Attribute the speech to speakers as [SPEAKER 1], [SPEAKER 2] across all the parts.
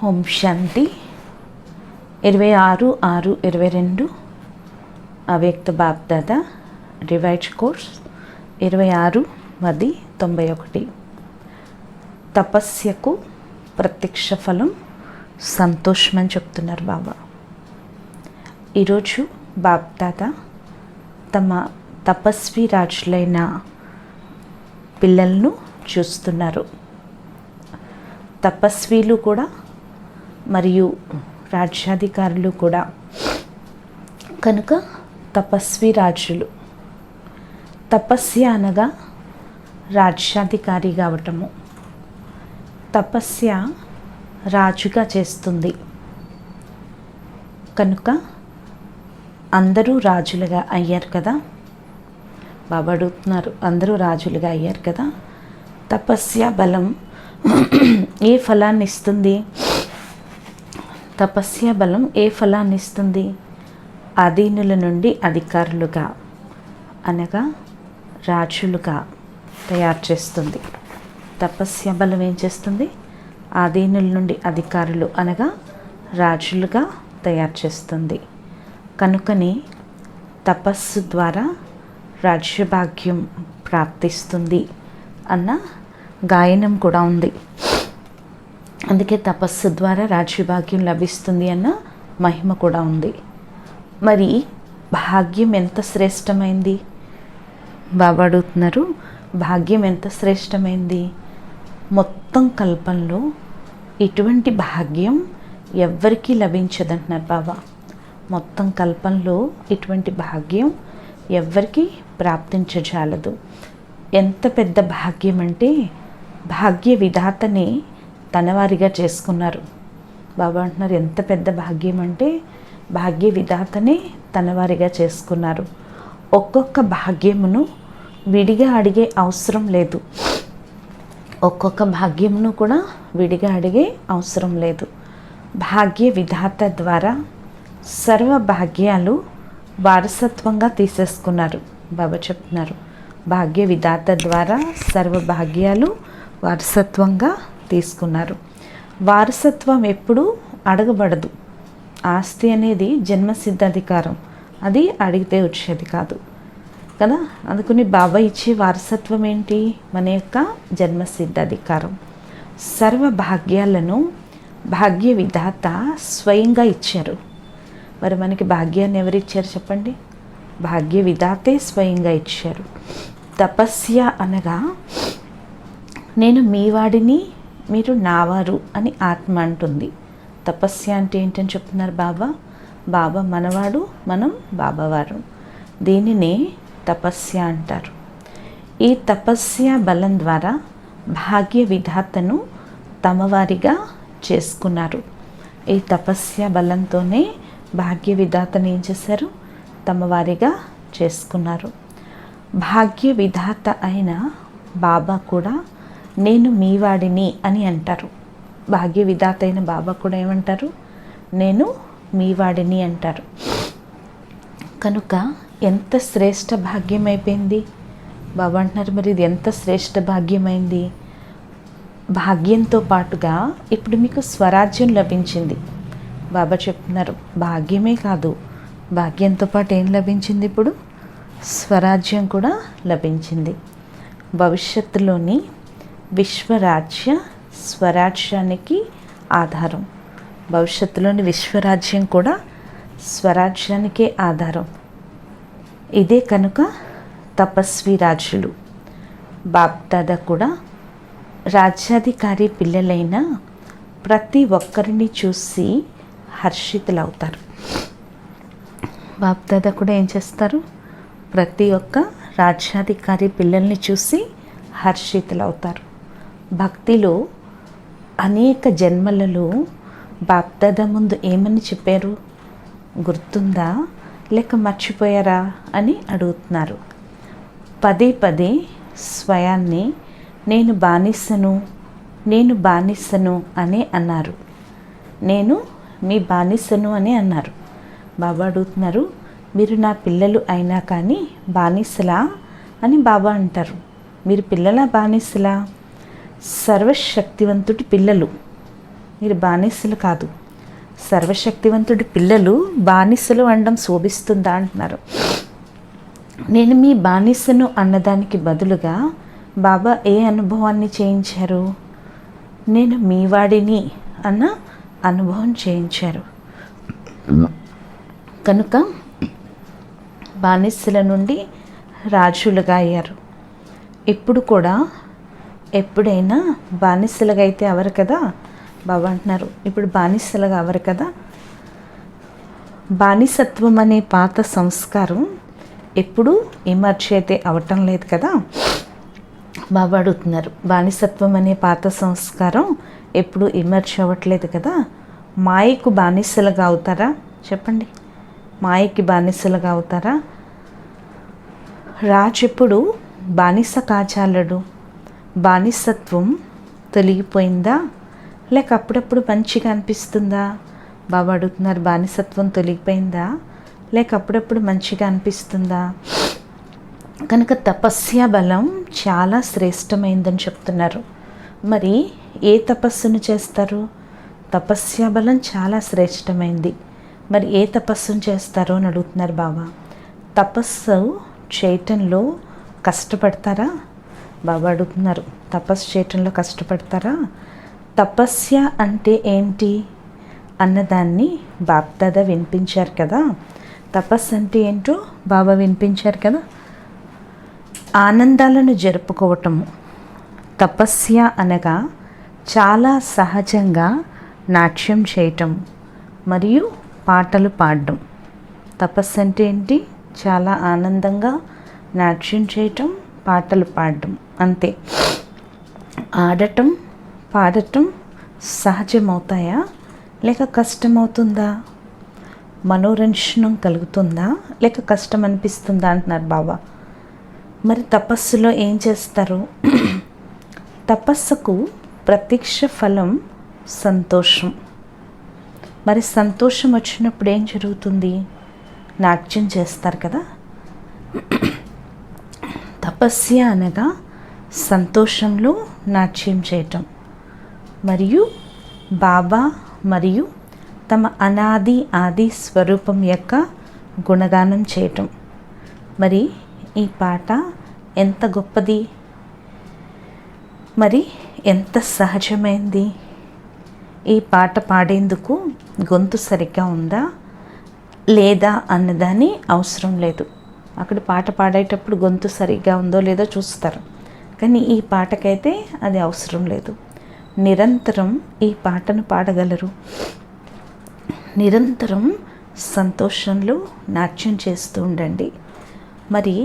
[SPEAKER 1] ఓం శాంతి 26/6/22 అవ్యక్త BapDada revise course 26/91. తపస్యకు ప్రత్యక్ష ఫలం సంతోషం అని చెప్తున్నారు బాబా. ఈరోజు బాప్దాదా తమ తపస్వి రాజులైన పిల్లలను చూస్తున్నారు. తపస్వీలు కూడా మరియు రాజ్యాధికారులు కూడా కనుక తపస్వి రాజులు. తపస్య అనగా రాజ్యాధికారి కావటము. తపస్య రాజుగా చేస్తుంది కనుక అందరూ రాజులుగా అయ్యారు కదా. బాబా అడుగుతున్నారు, అందరూ రాజులుగా అయ్యారు కదా. తపస్య బలం ఏ ఫలాన్ని ఇస్తుంది? తపస్య బలం ఏ ఫలాన్ని ఇస్తుంది? అధీనుల నుండి అధికారులుగా అనగా రాజులుగా తయారు చేస్తుంది. తపస్య బలం ఏం చేస్తుంది? అధీనుల నుండి అధికారులు అనగా రాజులుగా తయారు చేస్తుంది. కనుకని తపస్సు ద్వారా రాజ్యభాగ్యం ప్రాప్తిస్తుంది అన్న గాయనం కూడా ఉంది. అందుకే తపస్సు ద్వారా రాజ్యభాగ్యం లభిస్తుంది అన్న మహిమ కూడా ఉంది. మరి భాగ్యం ఎంత శ్రేష్టమైంది? బాబా అడుగుతున్నారు, భాగ్యం ఎంత శ్రేష్టమైంది? మొత్తం కల్పంలో ఇటువంటి భాగ్యం ఎవ్వరికీ లభించదంటున్నారు బాబా. మొత్తం కల్పంలో ఇటువంటి భాగ్యం ఎవ్వరికీ ప్రాప్తించజాలదు. ఎంత పెద్ద భాగ్యం అంటే భాగ్య విధాతని తనవారిగా చేసుకున్నారు. బాబా అంటున్నారు, ఎంత పెద్ద భాగ్యం అంటే భాగ్య విధాతనే తనవారిగా చేసుకున్నారు. ఒక్కొక్క భాగ్యమును విడిగా అడిగే అవసరం లేదు. ఒక్కొక్క భాగ్యమును కూడా విడిగా అడిగే అవసరం లేదు. భాగ్య విధాత ద్వారా సర్వ భాగ్యాలు వారసత్వంగా తీసేసుకున్నారు. బాబా చెప్తున్నారు, భాగ్య విధాత ద్వారా సర్వ భాగ్యాలు వారసత్వంగా తీసుకున్నారు. వారసత్వం ఎప్పుడూ అడగబడదు. ఆస్తి అనేది జన్మసిద్ధ అధికారం, అది అడిగితే వచ్చేది కాదు కదా. అందుకని బాబా ఇచ్చే వారసత్వం ఏంటి? మన యొక్క జన్మసిద్ధ అధికారం. సర్వ భాగ్యాలను భాగ్య విధాత స్వయంగా ఇచ్చారు. మరి మనకి భాగ్యాన్ని ఎవరు ఇచ్చారు చెప్పండి? భాగ్య విధాతే స్వయంగా ఇచ్చారు. తపస్య అనగా నేను మీ వాడిని, మీరు నావారు అని ఆత్మ అంటుంది. తపస్య అంటే ఏంటని చెప్తున్నారు బాబా. బాబా మనవాడు, మనం బాబావారు. దీనినే తపస్య అంటారు. ఈ తపస్య బలం ద్వారా భాగ్య విధాతను తమవారిగా చేసుకున్నారు. ఈ తపస్య బలంతోనే భాగ్య విధాతను ఏం చేశారు? తమవారిగా చేసుకున్నారు. భాగ్య విధాత అయిన బాబా కూడా నేను మీ వాడిని అని అంటారు. భాగ్య విధాత అయిన బాబా కూడా ఏమంటారు? నేను మీ వాడిని అంటారు. కనుక ఎంత శ్రేష్ఠ భాగ్యం అయిపోయింది. బాబా అంటున్నారు, మరి ఇది ఎంత శ్రేష్ఠ భాగ్యమైంది. భాగ్యంతో పాటుగా ఇప్పుడు మీకు స్వరాజ్యం లభించింది. బాబా చెప్తున్నారు, భాగ్యమే కాదు, భాగ్యంతో పాటు ఏం లభించింది? ఇప్పుడు స్వరాజ్యం కూడా లభించింది. భవిష్యత్తులోని విశ్వరాజ్య స్వరాజ్యానికి ఆధారం. భవిష్యత్తులోని విశ్వరాజ్యం కూడా స్వరాజ్యానికే ఆధారం. ఇదే కనుక తపస్వి రాజులు. బాప్దాదా కూడా రాజ్యాధికారి పిల్లలైన ప్రతి ఒక్కరిని చూసి హర్షితులవుతారు. బాప్దాదా కూడా ఏం చేస్తారు? ప్రతి ఒక్క రాజ్యాధికారి పిల్లల్ని చూసి హర్షితులవుతారు. భక్తిలో అనేక జన్మలలో బాప్దాదా ముందు ఏమని చెప్పారు? గుర్తుందా లేక మర్చిపోయారా అని అడుగుతున్నారు. పదే పదే స్వయాన్ని నేను బానిసను, నేను బానిసను అనే అన్నారు. నేను మీ బానిసను అని అన్నారు. బాబా అడుగుతున్నారు, మీరు నా పిల్లలు అయినా కానీ బానిసలా అని బాబా అంటారు. మీరు పిల్లల బానిసలా? సర్వశక్తివంతుడి పిల్లలు మీరు బానిసలు కాదు. సర్వశక్తివంతుడి పిల్లలు బానిసలు అనడం శోభిస్తుందా అంటున్నారు. నేను మీ బానిసను అన్నదానికి బదులుగా బాబా ఏ అనుభవాన్ని చేయించారు? నేను మీ వాడిని అన్న అనుభవం చేయించారు. కనుక బానిసల నుండి రాజులుగా అయ్యారు. ఇప్పుడు కూడా ఎప్పుడైనా బానిసలుగా అయితే అవరు కదా. బాబా అంటున్నారు ఇప్పుడు బానిసలుగా అవరు కదా. బానిసత్వం అనే పాత సంస్కారం ఎప్పుడు ఎమర్జ్ అయితే అవటం లేదు కదా. బాబా అడుగుతున్నారు బానిసత్వం అనే పాత సంస్కారం ఎప్పుడు ఎమర్జ్ అవ్వట్లేదు కదా. మాయకు బానిసలుగా అవుతారా చెప్పండి? మాయకి బానిసలుగా అవుతారా? రాజు ఎప్పుడు బానిస కాచాలడు. బానిసత్వం తొలగిపోయిందా లేక అప్పుడప్పుడు మంచిగా అనిపిస్తుందా? బాబా అడుగుతున్నారు బానిసత్వం తొలగిపోయిందా లేక అప్పుడప్పుడు మంచిగా అనిపిస్తుందా? కనుక తపస్య బలం చాలా శ్రేష్టమైందని చెప్తున్నారు. మరి ఏ తపస్సును చేస్తారు? తపస్య బలం చాలా శ్రేష్టమైంది. మరి ఏ తపస్సును చేస్తారో అని అడుగుతున్నారు బాబా. తపస్సు చేయటంలో కష్టపడతారా? బాబా అడుగుతున్నారు తపస్సు చేయటంలో కష్టపడతారా? తపస్య అంటే ఏంటి అన్నదాన్ని బాప్దాదా వినిపించారు కదా. తపస్సు అంటే ఏంటో బాబా వినిపించారు కదా. ఆనందాలను జరుపుకోవటము. తపస్య అనగా చాలా సహజంగా నాట్యం చేయటం మరియు పాటలు పాడడం. తపస్సు అంటే ఏంటి? చాలా ఆనందంగా నాట్యం చేయటం, పాటలు పాడడం, అంతే. ఆడటం పాడటం సహజమవుతాయా లేక కష్టమవుతుందా? మనోరంజనం కలుగుతుందా లేక కష్టం అనిపిస్తుందా అంటున్నారు బాబా. మరి తపస్సులో ఏం చేస్తారు? తపస్సుకు ప్రత్యక్ష ఫలం సంతోషం. మరి సంతోషం వచ్చినప్పుడు ఏం జరుగుతుంది? నాట్యం చేస్తారు కదా. తపస్య అనగా సంతోషంలో నాట్యం చేయటం మరియు బాబా మరియు తమ అనాది ఆది స్వరూపం యొక్క గుణగానం చేయటం. మరి ఈ పాట ఎంత గొప్పది, మరి ఎంత సహజమైంది. ఈ పాట పాడేందుకు గొంతు సరిగ్గా ఉందా లేదా అన్నదాని అవసరం లేదు. అక్కడ పాట పాడేటప్పుడు గొంతు సరిగ్గా ఉందో లేదో చూస్తారు, కానీ ఈ పాటకైతే అది అవసరం లేదు. నిరంతరం ఈ పాటను పాడగలరు. నిరంతరం సంతోషంలో నాట్యం చేస్తూ ఉండండి. మరి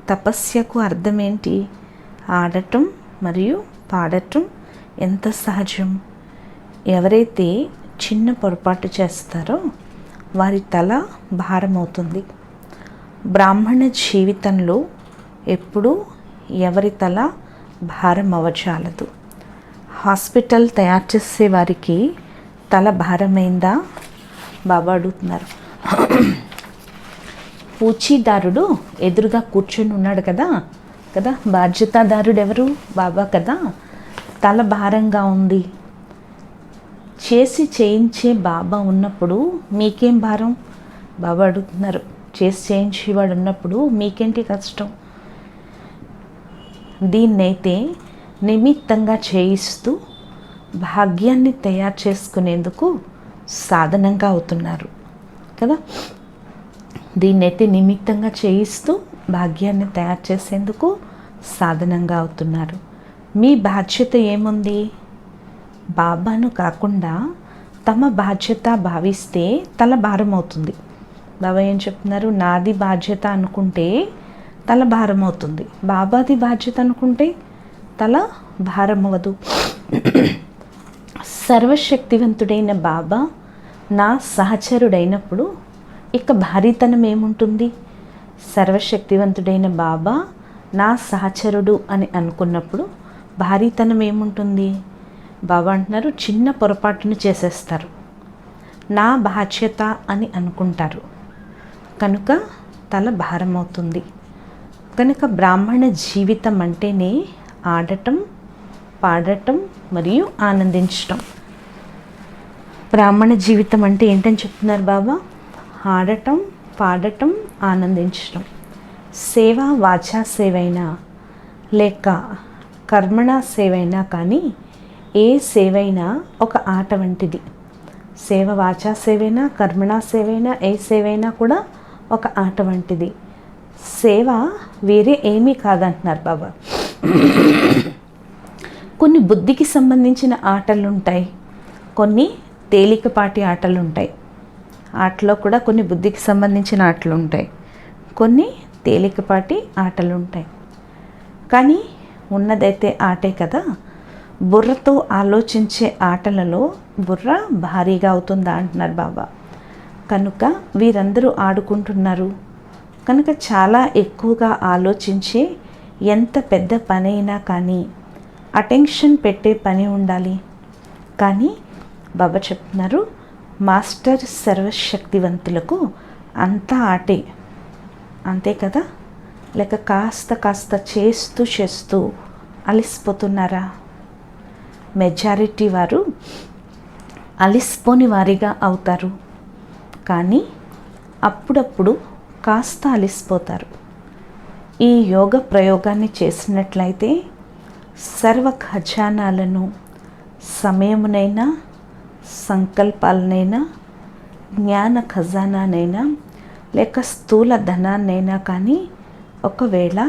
[SPEAKER 1] తపస్యకు అర్థం ఏంటి? ఆడటం మరియు పాడటం ఎంత సహజం. ఎవరైతే చిన్న పొరపాటు చేస్తారో వారి తల భారమవుతుంది. బ్రాహ్మణ జీవితంలో ఎప్పుడూ ఎవరి తల భారం అవ్వచాలదు. హాస్పిటల్ తయారు చేసే వారికి తల భారమైందా? బాబా అడుగుతున్నారు. పూచీదారుడు ఎదురుగా కూర్చొని ఉన్నాడు కదా కదా బాధ్యతాదారుడు ఎవరు? బాబా కదా. తల భారంగా ఉంది. చేయించే బాబా ఉన్నప్పుడు మీకేం భారం? బాబా అడుగుతున్నారు చేయించేవాడు ఉన్నప్పుడు మీకేంటి కష్టం? దీన్నైతే నిమిత్తంగా చేయిస్తూ భాగ్యాన్ని తయారు చేసుకునేందుకు సాధనంగా అవుతున్నారు కదా. దీన్నైతే నిమిత్తంగా చేయిస్తూ భాగ్యాన్ని తయారు చేసేందుకు సాధనంగా అవుతున్నారు. మీ బాధ్యత ఏముంది? బాబాను కాకుండా తమ బాధ్యత భావిస్తే తల భారం అవుతుంది. బాబా ఏం చెప్తున్నారు? నాది బాధ్యత అనుకుంటే తల భారం అవుతుంది, బాబాది బాధ్యత అనుకుంటే తల భారం అవ్వదు. సర్వశక్తివంతుడైన బాబా నా సహచరుడైనప్పుడు ఇక భారీతనం ఏముంటుంది? సర్వశక్తివంతుడైన బాబా నా సహచరుడు అని అనుకున్నప్పుడు భారీతనం ఏముంటుంది? బాబా అంటున్నారు చిన్న పొరపాటును చేసేస్తారు, నా బాధ్యత అని అనుకుంటారు, కనుక తల భారం అవుతుంది. కనుక బ్రాహ్మణ జీవితం అంటేనే ఆడటం, పాడటం మరియు ఆనందించటం. బ్రాహ్మణ జీవితం అంటే ఏంటని చెప్తున్నారు బాబా? ఆడటం, పాడటం, ఆనందించడం. సేవ వాచా సేవైనా లేక కర్మణ సేవైనా కానీ ఏ సేవైనా ఒక ఆట వంటిది. సేవ వాచా సేవైనా, కర్మణ సేవైనా, ఏ సేవైనా కూడా ఒక ఆట వంటిది. సేవ వేరే ఏమీ కాదంటున్నారు బాబా. కొన్ని బుద్ధికి సంబంధించిన ఆటలు ఉంటాయి, కొన్ని తేలికపాటి ఆటలు ఉంటాయి. ఆటలో కూడా కొన్ని బుద్ధికి సంబంధించిన ఆటలు ఉంటాయి, కొన్ని తేలికపాటి ఆటలు ఉంటాయి. కానీ ఉన్నదైతే ఆటే కదా. బుర్రతో ఆలోచించే ఆటలలో బుర్ర భారీగా అవుతుందా అంటున్నారు బాబా. కనుక వీరందరూ ఆడుకుంటున్నారు కనుక చాలా ఎక్కువగా ఆలోచించే ఎంత పెద్ద పని అయినా కానీ అటెన్షన్ పెట్టే పని ఉండాలి. కానీ బాబా చెప్తున్నారు, మాస్టర్ సర్వశక్తివంతులకు అంతా ఆటే, అంతే కదా. లేక కాస్త కాస్త చేస్తూ చేస్తూ అలిసిపోతున్నారా? మెజారిటీ వారు అలిసిపోని వారిగా అవుతారు, కానీ అప్పుడప్పుడు కాస్త అలిసిపోతారు. ఈ యోగ ప్రయోగాన్ని చేసినట్లయితే సర్వ ఖజానాలను, సమయమునైనా, సంకల్పాలనైనా, జ్ఞాన ఖజానానైనా లేక స్థూల ధనాన్నైనా కానీ ఒకవేళ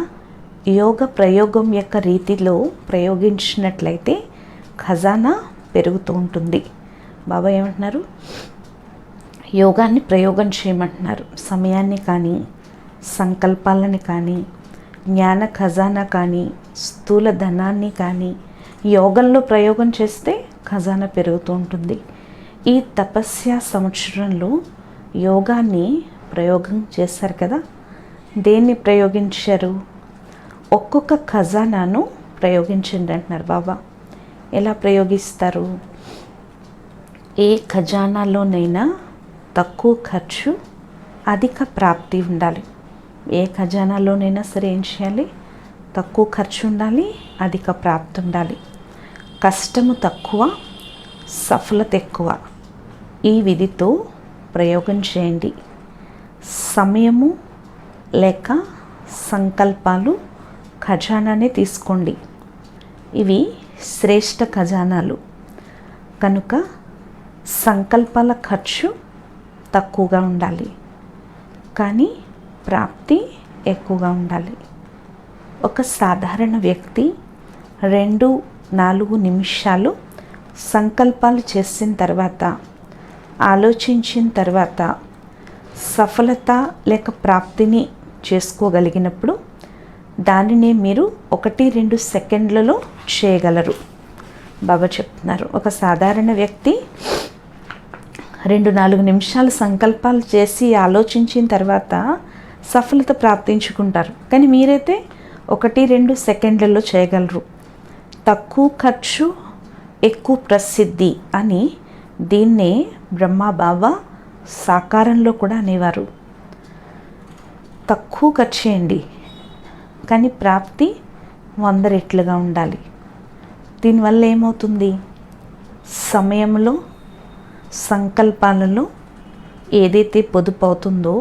[SPEAKER 1] యోగ ప్రయోగం యొక్క రీతిలో ప్రయోగించినట్లయితే ఖజానా పెరుగుతూ ఉంటుంది. బాబా ఏమంటున్నారు? యోగాన్ని ప్రయోగం చేయమంటున్నారు. సమయాన్ని కానీ, సంకల్పాలని కానీ, జ్ఞాన ఖజానా కానీ, స్థూల ధనాన్ని కానీ యోగంలో ప్రయోగం చేస్తే ఖజానా పెరుగుతూ ఉంటుంది. ఈ తపస్య సంవత్సరంలో యోగాన్ని ప్రయోగం చేశారు కదా. దేన్ని ప్రయోగించారు? ఒక్కొక్క ఖజానాను ప్రయోగించండి అంటున్నారు బాబా. ఎలా ప్రయోగిస్తారు? ఏ ఖజానాలోనైనా తక్కువ ఖర్చు, అధిక ప్రాప్తి ఉండాలి. ఏ ఖజానాలోనైనా సరే ఏం చేయాలి? తక్కువ ఖర్చు ఉండాలి, అధిక ప్రాప్తి ఉండాలి. కష్టము తక్కువ, సఫలత ఎక్కువ. ఈ విధితో ప్రయోగం చేయండి. సమయము లేక సంకల్పాలు ఖజానానే తీసుకోండి. ఇవి శ్రేష్ఠ ఖజానాలు కనుక సంకల్పాల ఖర్చు తక్కువగా ఉండాలి, కానీ ప్రాప్తి ఎక్కువగా ఉండాలి. ఒక సాధారణ వ్యక్తి 2-4 నిమిషాలు సంకల్పాలు చేసిన తర్వాత, ఆలోచించిన తర్వాత సఫలత లేక ప్రాప్తిని చేసుకోగలిగినప్పుడు దానినే మీరు 1-2 సెకండ్లలో చేయగలరు. బాబా చెప్తున్నారు, ఒక సాధారణ వ్యక్తి 2-4 నిమిషాలు సంకల్పాలు చేసి ఆలోచించిన తర్వాత సఫలత ప్రాప్తించుకుంటారు. కానీ మీరైతే 1-2 సెకండ్లలో చేయగలరు. తక్కువ ఖర్చు, ఎక్కువ ప్రసిద్ధి అని దీన్నే బ్రహ్మ బాబా సాకారంలో కూడా అనేవారు. తక్కువ ఖర్చు చేయండి, కానీ ప్రాప్తి 100 రెట్లుగా ఉండాలి. దీనివల్ల ఏమవుతుంది? సమయంలో, సంకల్పాలలో ఏదైతే పొదుపు అవుతుందో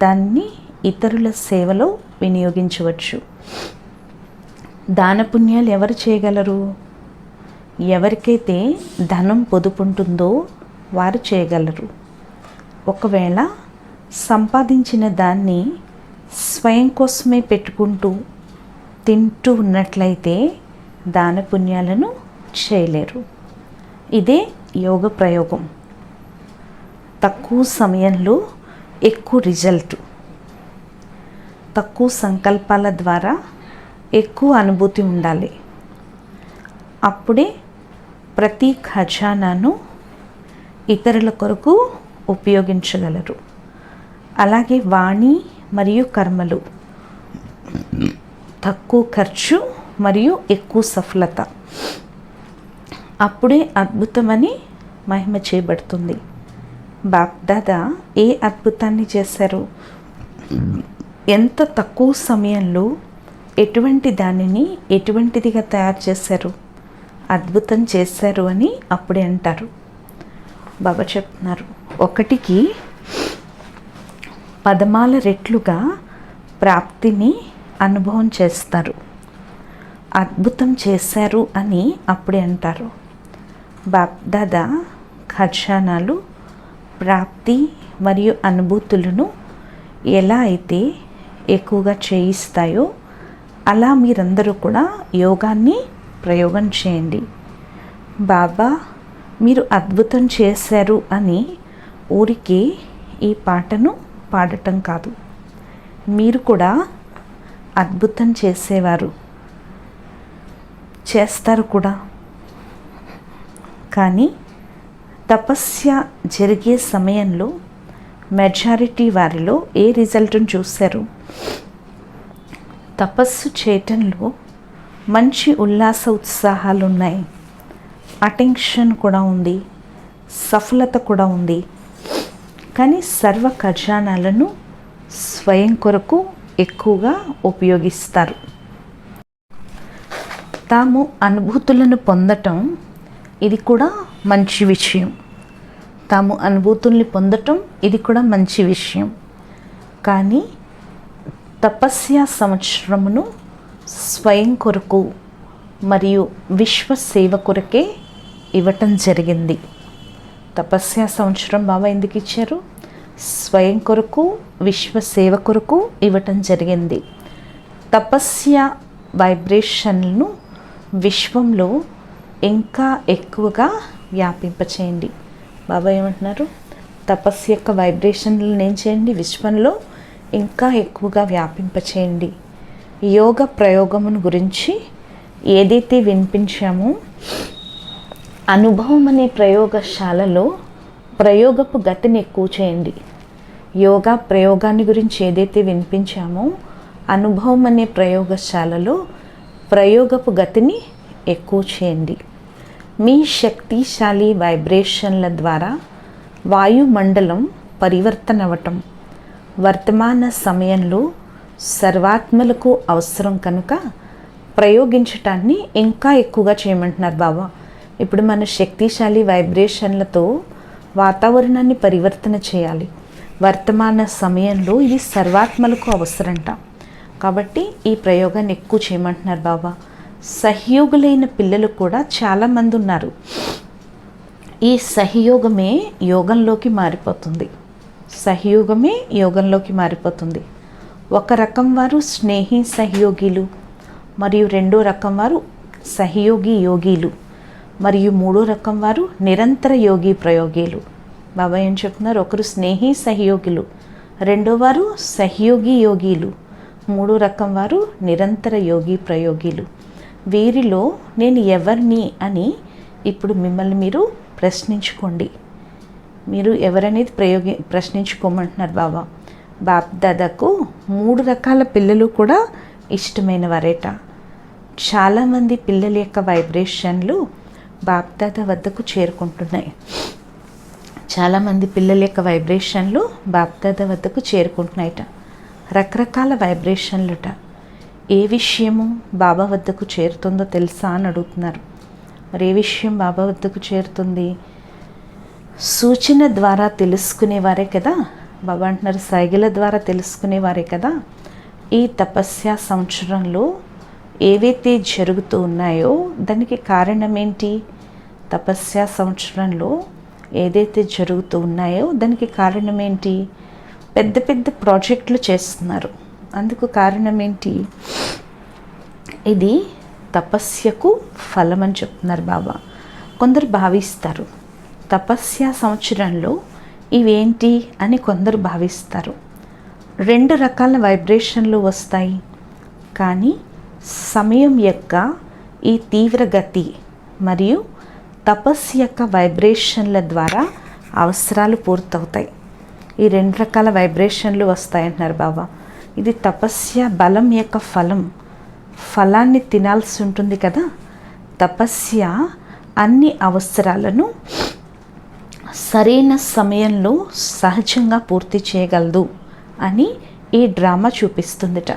[SPEAKER 1] దాన్ని ఇతరుల సేవలో వినియోగించవచ్చు. దాన పుణ్యాలు ఎవరు చేయగలరు? ఎవరికైతే ధనం పొదుపు ఉంటుందో వారు చేయగలరు. ఒకవేళ సంపాదించిన దాన్ని స్వయం కోసమే పెట్టుకుంటూ తింటూ ఉన్నట్లయితే దాన పుణ్యాలను చేయలేరు. ఇదే యోగ ప్రయోగం. తక్కువ సమయంలో ఎక్కువ రిజల్ట్, తక్కువ సంకల్పాల ద్వారా ఎక్కువ అనుభూతి ఉండాలి. అప్పుడే ప్రతి ఖజానాను ఇతరుల కొరకు ఉపయోగించగలరు. అలాగే వాణి మరియు కర్మలు తక్కువ ఖర్చు మరియు ఎక్కువ సఫలత, అప్పుడే అద్భుతమని మహిమ చేయబడుతుంది. బాప్దాదా ఏ అద్భుతాన్ని చేశారు? ఎంత తక్కువ సమయంలో ఎటువంటి దానిని ఎటువంటిదిగా తయారు చేశారు? అద్భుతం చేశారు అని అప్పుడే అంటారు. బాబా చెప్తున్నారు, 1కి 10 రెట్లుగా ప్రాప్తిని అనుభవం చేస్తారు. అద్భుతం చేశారు అని అప్పుడే అంటారు. బాప్దాదా ఖజానాలు ప్రాప్తి మరియు అనుభూతులను ఎలా అయితే ఎక్కువగా చేయిస్తాయో అలా మీరందరూ కూడా యోగాన్ని ప్రయోగం చేయండి. బాబా మీరు అద్భుతం చేశారు అని ఊరికే ఈ పాటను పాడటం కాదు, మీరు కూడా అద్భుతం చేసేవారు, చేస్తారు కూడా. కానీ తపస్య జరిగే సమయంలో మెజారిటీ వారిలో ఏ రిజల్ట్ను చూశారు? తపస్సు చేయటంలో మంచి ఉల్లాస ఉత్సాహాలు ఉన్నాయి, అటెన్షన్ కూడా ఉంది, సఫలత కూడా ఉంది. కానీ సర్వ ఖజానాలను స్వయం కొరకు ఎక్కువగా ఉపయోగిస్తారు. తాము అనుభూతులను పొందటం ఇది కూడా మంచి విషయం. తాము అనుభూతుల్ని పొందటం ఇది కూడా మంచి విషయం. కానీ తపస్య సంవత్సరమును స్వయం కొరకు మరియు విశ్వ సేవ కొరకే ఇవ్వటం జరిగింది. తపస్య సంవత్సరం బాబా ఎందుకు ఇచ్చారు? స్వయం కొరకు విశ్వ సేవ కొరకు ఇవ్వటం జరిగింది. తపస్య వైబ్రేషన్లను విశ్వంలో ఇంకా ఎక్కువగా వ్యాపింపచేయండి. బాబా ఏమంటున్నారు? తపస్సు యొక్క వైబ్రేషన్లను ఏం చేయండి? విశ్వంలో ఇంకా ఎక్కువగా వ్యాపింపచేయండి. యోగ ప్రయోగమును గురించి ఏదైతే వినిపించామో అనుభవం అనే ప్రయోగశాలలో ప్రయోగపు గతిని ఎక్కువ చేయండి. యోగా ప్రయోగాన్ని గురించి ఏదైతే వినిపించామో అనుభవం అనే ప్రయోగశాలలో ప్రయోగపు గతిని ఎక్కువ చేయండి. మీ శక్తిశాలి వైబ్రేషన్ల ద్వారా వాయుమండలం పరివర్తన అవ్వటం వర్తమాన సమయంలో సర్వాత్మలకు అవసరం కనుక ప్రయోగించటాన్ని ఇంకా ఎక్కువగా చేయమంటున్నారు బాబా. ఇప్పుడు మన శక్తిశాలి వైబ్రేషన్లతో వాతావరణాన్ని పరివర్తన చేయాలి. వర్తమాన సమయంలో ఇది సర్వాత్మలకు అవసరంట. కాబట్టి ఈ ప్రయోగాన్ని ఎక్కువ చేయమంటున్నారు బాబా. సహయోగులైన పిల్లలు కూడా చాలామంది ఉన్నారు. ఈ సహయోగమే యోగంలోకి మారిపోతుంది. సహయోగమే యోగంలోకి మారిపోతుంది. ఒక రకం వారు స్నేహి సహయోగిలు, మరియు 2వ రకం వారు సహయోగి యోగిలు, మరియు 3వ రకం వారు నిరంతర యోగి ప్రయోగిలు. బాబా ఏం చెప్తున్నారు? ఒకరు స్నేహి సహయోగిలు, 2వ వారు సహయోగి యోగిలు, 3వ రకం వారు నిరంతర యోగి ప్రయోగిలు. వీరిలో నేను ఎవరిని అని ఇప్పుడు మిమ్మల్ని మీరు ప్రశ్నించుకోండి. మీరు ఎవరనేది ప్రశ్నించుకోమంటున్నారు బాబా. బాప్దాదాకు 3 రకాల పిల్లలు కూడా ఇష్టమైన వారేట. చాలామంది పిల్లల యొక్క వైబ్రేషన్లు బాప్దాదా వద్దకు చేరుకుంటున్నాయి. చాలామంది పిల్లల యొక్క వైబ్రేషన్లు బాప్దాదా వద్దకు చేరుకుంటున్నాయట. రకరకాల వైబ్రేషన్లుట. ఏ విషయము బాబా వద్దకు చేరుతుందో తెలుసా అని అడుగుతున్నారు. మరి ఏ విషయం బాబా వద్దకు చేరుతుంది? సూచన ద్వారా తెలుసుకునేవారే కదా. బాబా అంటున్నారు సైగల ద్వారా తెలుసుకునేవారే కదా. ఈ తపస్య సంవత్సరంలో ఏవైతే జరుగుతూ ఉన్నాయో దానికి కారణం ఏంటి? తపస్య సంవత్సరంలో ఏదైతే జరుగుతూ ఉన్నాయో దానికి కారణం ఏంటి? పెద్ద పెద్ద ప్రాజెక్టులు చేస్తున్నారు. అందుకు కారణం ఏంటి? ఇది తపస్యకు ఫలం అని చెప్తున్నారు బాబా. కొందరు భావిస్తారు తపస్య సంవత్సరంలో ఇవేంటి అని కొందరు భావిస్తారు. 2 రకాల వైబ్రేషన్లు వస్తాయి. కానీ సమయం యొక్క ఈ తీవ్రగతి మరియు తపస్సు యొక్క వైబ్రేషన్ల ద్వారా అవసరాలు పూర్తవుతాయి. ఈ 2 రకాల వైబ్రేషన్లు వస్తాయంటున్నారు బాబా. ఇది తపస్య బలం యొక్క ఫలం. ఫలాన్ని తినాల్సి ఉంటుంది కదా. తపస్య అన్ని అవసరాలను సరైన సమయంలో సహజంగా పూర్తి చేయగలదు అని ఈ డ్రామా చూపిస్తుందిట.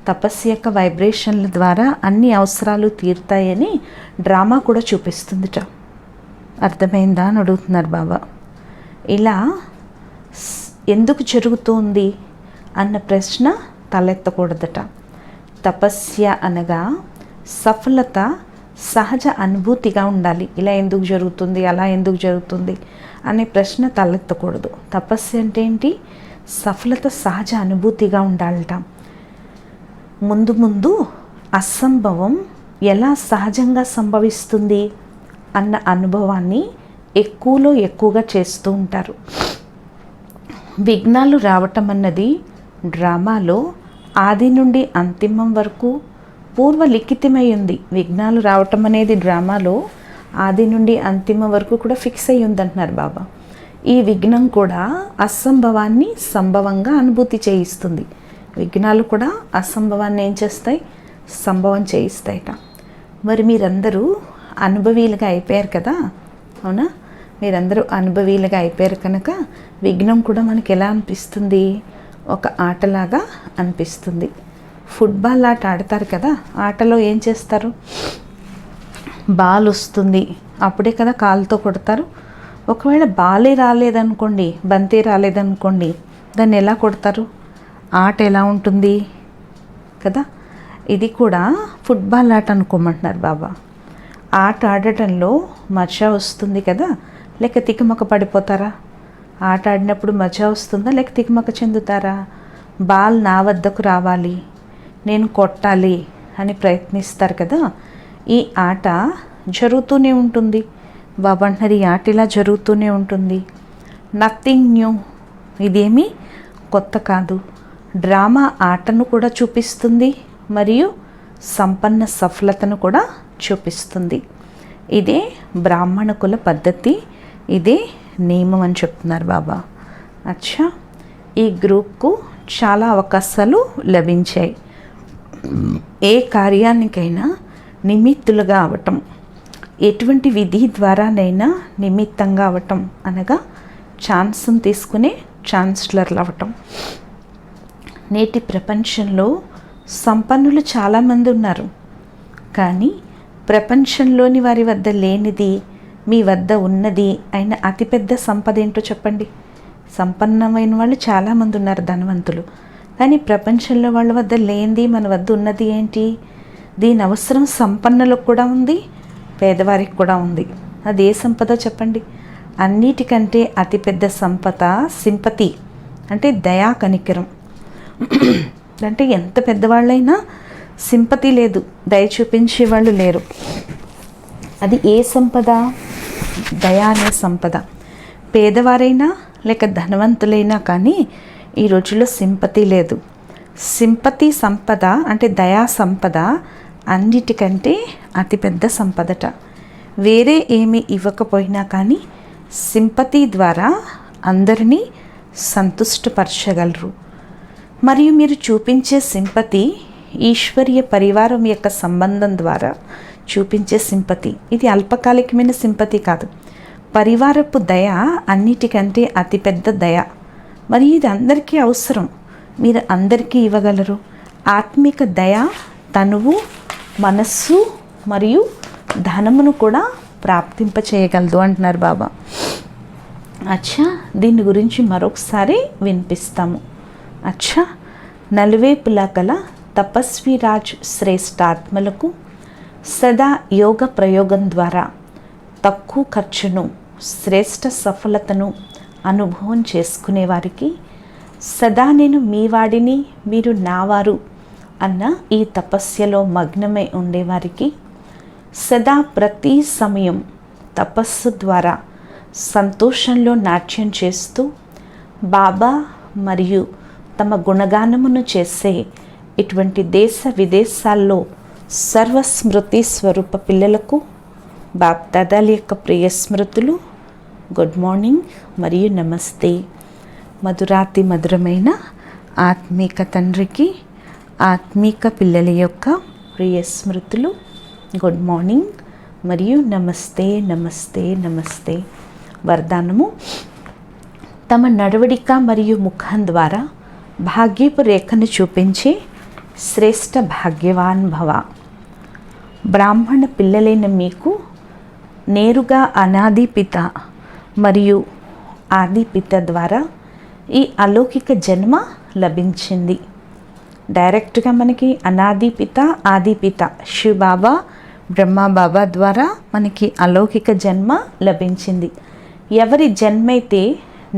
[SPEAKER 1] తపస్సు యొక్క వైబ్రేషన్ల ద్వారా అన్ని అవసరాలు తీరుతాయని డ్రామా కూడా చూపిస్తుందిట. అర్థమైందా అని అడుగుతున్నారు బాబా. ఇలా ఎందుకు జరుగుతోంది అన్న ప్రశ్న తలెత్తకూడదట. తపస్య అనగా సఫలత సహజ అనుభూతిగా ఉండాలి. ఇలా ఎందుకు జరుగుతుంది, అలా ఎందుకు జరుగుతుంది అనే ప్రశ్న తలెత్తకూడదు. తపస్య అంటే ఏంటి? సఫలత సహజ అనుభూతిగా ఉండాలట. ముందు ముందు అసంభవం ఎలా సహజంగా సంభవిస్తుంది అన్న అనుభవాన్ని ఎక్కువలో ఎక్కువగా చేస్తూ ఉంటారు. విఘ్నాలు రావటం అన్నది డ్రామాలో ఆది నుండి అంతిమం వరకు పూర్వలిఖితమై ఉంది. విఘ్నాలు రావటం అనేది డ్రామాలో ఆది నుండి అంతిమం వరకు కూడా ఫిక్స్ అయ్యి ఉందంటున్నారు బాబా. ఈ విఘ్నం కూడా అసంభవాన్ని సంభవంగా అనుభూతి చేయిస్తుంది. విఘ్నాలు కూడా అసంభవాన్ని ఏం చేస్తాయి? సంభవం చేయిస్తాయట. మరి మీరందరూ అనుభవీలుగా అయిపోయారు కదా, అవునా? మీరందరూ అనుభవీలుగా అయిపోయారు కనుక విఘ్నం కూడా మనకి ఎలా అనిపిస్తుంది? ఒక ఆటలాగా అనిపిస్తుంది. ఫుట్బాల్ ఆట ఆడతారు కదా, ఆటలో ఏం చేస్తారు? బాల్ వస్తుంది, అప్పుడే కదా కాలుతో కొడతారు. ఒకవేళ బాలే రాలేదనుకోండి, బంతే రాలేదనుకోండి, దాన్ని ఎలా కొడతారు? ఆట ఎలా ఉంటుంది కదా. ఇది కూడా ఫుట్బాల్ ఆట అనుకోమంటున్నారు బాబా. ఆట ఆడటంలో మజా వస్తుంది కదా, లేక తికమక పడిపోతారా? ఆట ఆడినప్పుడు మజా వస్తుందా, లేక తికమక చెందుతారా? బాల్ నా వద్దకు రావాలి, నేను కొట్టాలి అని ప్రయత్నిస్తారు కదా. ఈ ఆట జరుగుతూనే ఉంటుంది. బాబా అంటున్నారు, ఈ ఆట ఇలా జరుగుతూనే ఉంటుంది. నథింగ్ న్యూ, ఇదేమీ కొత్త కాదు. డ్రామా ఆటను కూడా చూపిస్తుంది మరియు సంపన్న సఫలతను కూడా చూపిస్తుంది. ఇదే బ్రాహ్మణ కుల పద్ధతి, ఇదే నియమం అని చెప్తున్నారు బాబా. అచ్చా, ఈ గ్రూప్కు చాలా అవకాశాలు లభించాయి. ఏ కార్యానికైనా నిమిత్తులుగా అవటం, ఎటువంటి విధి ద్వారానైనా నిమిత్తంగా అవటం అనగా ఛాన్స్ను తీసుకునే ఛాన్స్లర్లు అవటం. నేటి ప్రపంచంలో సంపన్నులు చాలామంది ఉన్నారు, కానీ ప్రపంచంలోని వారి వద్ద లేనిది మీ వద్ద ఉన్నది అయిన అతిపెద్ద సంపద ఏంటో చెప్పండి. సంపన్నమైన వాళ్ళు చాలామంది ఉన్నారు, ధనవంతులు, కానీ ప్రపంచంలో వాళ్ళ వద్ద లేనిది మన వద్ద ఉన్నది ఏంటి? దీని అవసరం సంపన్నులకు కూడా ఉంది, పేదవారికి కూడా ఉంది. అది ఏ సంపద చెప్పండి? అన్నిటికంటే అతిపెద్ద సంపద సింపతి, అంటే దయా కనికరం. అంటే ఎంత పెద్దవాళ్ళైనా సింపతి లేదు, దయ చూపించే వాళ్ళు లేరు. అది ఏ సంపద? దయా అనే సంపద. పేదవారైనా లేక ధనవంతులైనా కానీ ఈ రోజుల్లో సింపతి లేదు. సింపతి సంపద అంటే దయా సంపద అన్నిటికంటే అతిపెద్ద సంపదట. వేరే ఏమీ ఇవ్వకపోయినా కానీ సింపతి ద్వారా అందరినీ సంతుష్టపరచగలరు. మరియు మీరు చూపించే సింపతి ఈశ్వరీయ పరివారం యొక్క సంబంధం ద్వారా చూపించే సింపతి. ఇది అల్పకాలికమైన సింపతి కాదు. పరివారపు దయ అన్నిటికంటే అతిపెద్ద దయ. మరి ఇది అందరికీ అవసరం, మీరు అందరికీ ఇవ్వగలరు. ఆత్మిక దయ తనువు, మనస్సు మరియు ధనమును కూడా ప్రాప్తింపచేయగలదు అంటున్నారు బాబా. అచ్చా, దీని గురించి మరొకసారి వినిపిస్తాము. అచ్చా, నలువైపులా గల తపస్విరాజ్ శ్రేష్ఠాత్మలకు సదా యోగ ప్రయోగం ద్వారా తక్కువ ఖర్చును శ్రేష్ఠ సఫలతను అనుభవం చేసుకునే వారికి, సదా నేను మీ వాడిని మీరు నావారు అన్న ఈ తపస్యలో మగ్నమై ఉండేవారికి, సదా ప్రతి సమయం తపస్సు ద్వారా సంతోషంలో నాట్యం చేస్తూ బాబా మరియు తమ గుణగానమును చేసే ఇటువంటి దేశ విదేశాల్లో సర్వస్మృతి స్వరూప పిల్లలకు బాప్దాదాల యొక్క ప్రియ స్మృతులు, గుడ్ మార్నింగ్ మరియు నమస్తే. మధురాతి మధురమైన ఆత్మీక తండ్రికి ఆత్మీక పిల్లల యొక్క ప్రియ స్మృతులు, గుడ్ మార్నింగ్ మరియు నమస్తే నమస్తే నమస్తే. వరదానము: తమ నడవడిక మరియు ముఖం ద్వారా భాగ్యపు రేఖను చూపించి శ్రేష్ఠ భాగ్యవాన్ భవ. బ్రాహ్మణ పిల్లలైన మీకు నేరుగా అనాది పిత మరియు ఆది పిత ద్వారా ఈ అలౌకిక జన్మ లభించింది. డైరెక్ట్గా మనకి అనాది పిత ఆది పిత శివ బాబా బ్రహ్మ బాబా ద్వారా మనకి అలౌకిక జన్మ లభించింది. ఎవరి జన్మైతే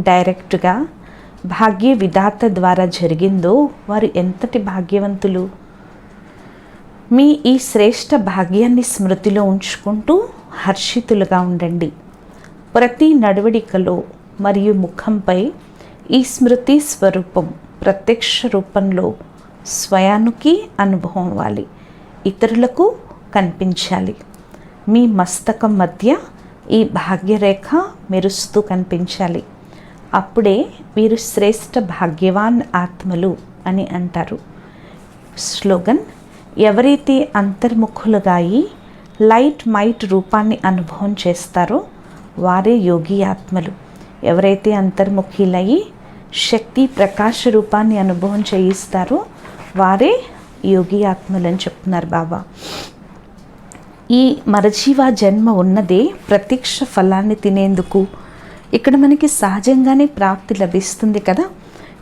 [SPEAKER 1] డైరెక్ట్గా భాగ్య విధాత ద్వారా జరిగిందో వారు ఎంతటి భాగ్యవంతులు. మీ ఈ శ్రేష్ఠ భాగ్యాన్ని స్మృతిలో ఉంచుకుంటూ హర్షితులుగా ఉండండి. ప్రతి నడవడికలో మరియు ముఖంపై ఈ స్మృతి స్వరూపం ప్రత్యక్ష రూపంలో స్వయానికి అనుభవం అవ్వాలి, ఇతరులకు కనిపించాలి. మీ మస్తకం మధ్య ఈ భాగ్యరేఖ మెరుస్తూ కనిపించాలి. అప్పుడే వీరు శ్రేష్ఠ భాగ్యవాన్ ఆత్మలు అని అంటారు. స్లోగన్: ఎవరైతే అంతర్ముఖులుగా అయి లైట్ మైట్ రూపాన్ని అనుభవం చేస్తారో వారే యోగి ఆత్మలు. ఎవరైతే అంతర్ముఖులయ్యి శక్తి ప్రకాశ రూపాన్ని అనుభవం చేయిస్తారో వారే యోగి ఆత్మలు అని చెప్తున్నారు బాబా. ఈ మరజీవ జన్మ ఉన్నదే ప్రత్యక్ష ఫలాన్ని తినేందుకు. ఇక్కడ మనకి సహజంగానే ప్రాప్తి లభిస్తుంది కదా.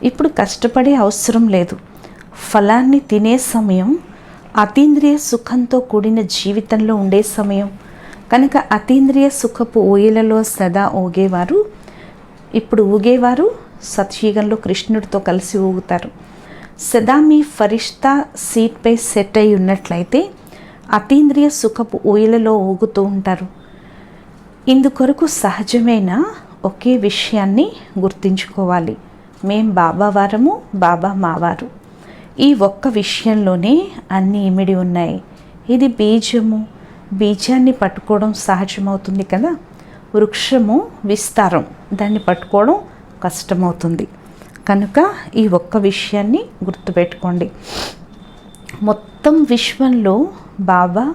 [SPEAKER 1] ఇప్పుడు కష్టపడే అవసరం లేదు. ఫలాన్ని తినే సమయం అతీంద్రియ సుఖంతో కూడిన జీవితంలో ఉండే సమయం కనుక అతీంద్రియ సుఖపు ఊయలలో సదా ఊగేవారు ఇప్పుడు ఊగేవారు సత్యుగంలో కృష్ణుడితో కలిసి ఊగుతారు. సదా మీ ఫరిష్తా సీట్పై సెట్ అయి ఉన్నట్లయితే అతీంద్రియ సుఖపు ఊయలలో ఊగుతూ ఉంటారు. ఇందుకొరకు సహజమైన ఒకే విషయాన్ని గుర్తుంచుకోవాలి. మేం బాబా వారము, బాబా మావారు. ఈ ఒక్క విషయంలోనే అన్నీ ఇమిడి ఉన్నాయి. ఇది బీజము. బీజాన్ని పట్టుకోవడం సహజమవుతుంది కదా. వృక్షము విస్తారం, దాన్ని పట్టుకోవడం కష్టమవుతుంది. కనుక ఈ ఒక్క విషయాన్ని గుర్తుపెట్టుకోండి. మొత్తం విశ్వంలో బాబా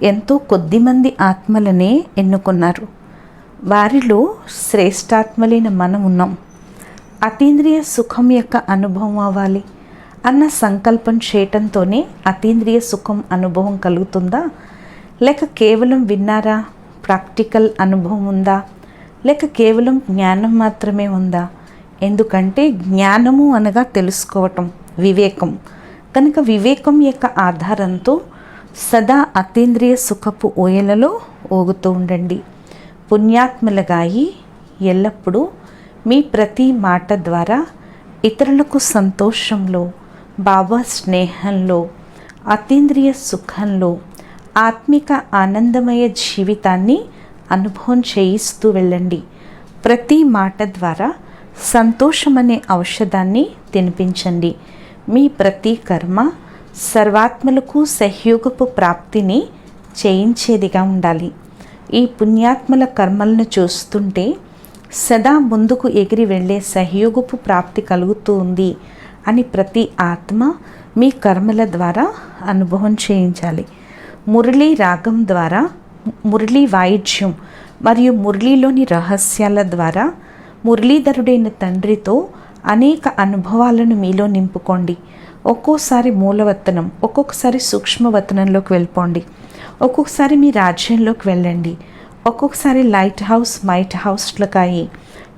[SPEAKER 1] ఎంతో కొద్దిమంది ఆత్మలనే ఎన్నుకున్నారు. వారిలో శ్రేష్టాత్మలైన మనం ఉన్నాం. అతీంద్రియ సుఖం యొక్క అనుభవం అవ్వాలి అన్న సంకల్పం చేయటంతోనే అతీంద్రియ సుఖం అనుభవం కలుగుతుందా, లేక కేవలం విన్నారా ప్రాక్టికల్ అనుభవం ఉందా, లేక కేవలం జ్ఞానం మాత్రమే ఉందా? ఎందుకంటే జ్ఞానము అనగా తెలుసుకోవటం, వివేకం. కనుక వివేకం యొక్క ఆధారంతో సదా అతీంద్రియ సుఖపు ఊయలలో ఊగుతూ ఉండండి. పుణ్యాత్మలుగా అయి ఎల్లప్పుడూ మీ ప్రతి మాట ద్వారా ఇతరులకు సంతోషంలో, బాబా స్నేహంలో, అతీంద్రియ సుఖంలో, ఆత్మిక ఆనందమయ జీవితాన్ని అనుభవం చేయిస్తూ వెళ్ళండి. ప్రతి మాట ద్వారా సంతోషం అనే ఔషధాన్ని తినిపించండి. మీ ప్రతి కర్మ సర్వాత్మలకు సహయోగపు ప్రాప్తిని చేయించేదిగా ఉండాలి. ఈ పుణ్యాత్మల కర్మలను చూస్తుంటే సదా ముందుకు ఎగిరి వెళ్ళే సహయోగపు ప్రాప్తి కలుగుతూ ఉంది అని ప్రతి ఆత్మ మీ కర్మల ద్వారా అనుభవం చేయించాలి. మురళీ రాగం ద్వారా, మురళీ వాయిద్యం మరియు మురళీలోని రహస్యాల ద్వారా మురళీధరుడైన తండ్రితో అనేక అనుభవాలను మీలో నింపుకోండి. ఒక్కోసారి మూలవతనం, ఒక్కొక్కసారి సూక్ష్మవతనంలోకి వెళ్ళిపోండి. ఒక్కొక్కసారి మీ రాజ్యంలోకి వెళ్ళండి. ఒక్కొక్కసారి లైట్ హౌస్, మైట్ హౌస్లకాయి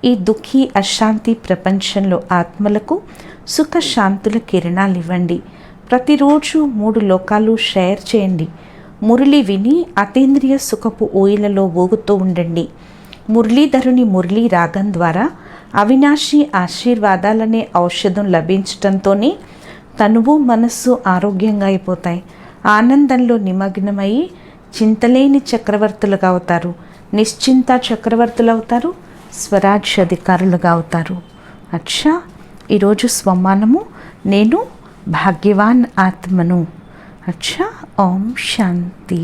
[SPEAKER 1] ఈ దుఃఖీ అశాంతి ప్రపంచంలో ఆత్మలకు సుఖశాంతుల కిరణాలు ఇవ్వండి. ప్రతిరోజు 3 లోకాలు షేర్ చేయండి. మురళి విని అతీంద్రియ సుఖపు ఊయలలో ఊగుతూ ఉండండి. మురళీధరుని మురళీ రాగం ద్వారా అవినాశి ఆశీర్వాదాలనే ఔషధం లభించటంతోనే తనువు మనస్సు ఆరోగ్యంగా అయిపోతాయి. ఆనందంలో నిమగ్నమై చింతలేని చక్రవర్తులుగా అవుతారు. నిశ్చింత చక్రవర్తులు అవుతారు. స్వరాజ్య అధికారులుగా అవుతారు. అచ్చా, ఈరోజు స్వమానము నేను భాగ్యవాన్ ఆత్మను. అచ్చా, ఓం శాంతి.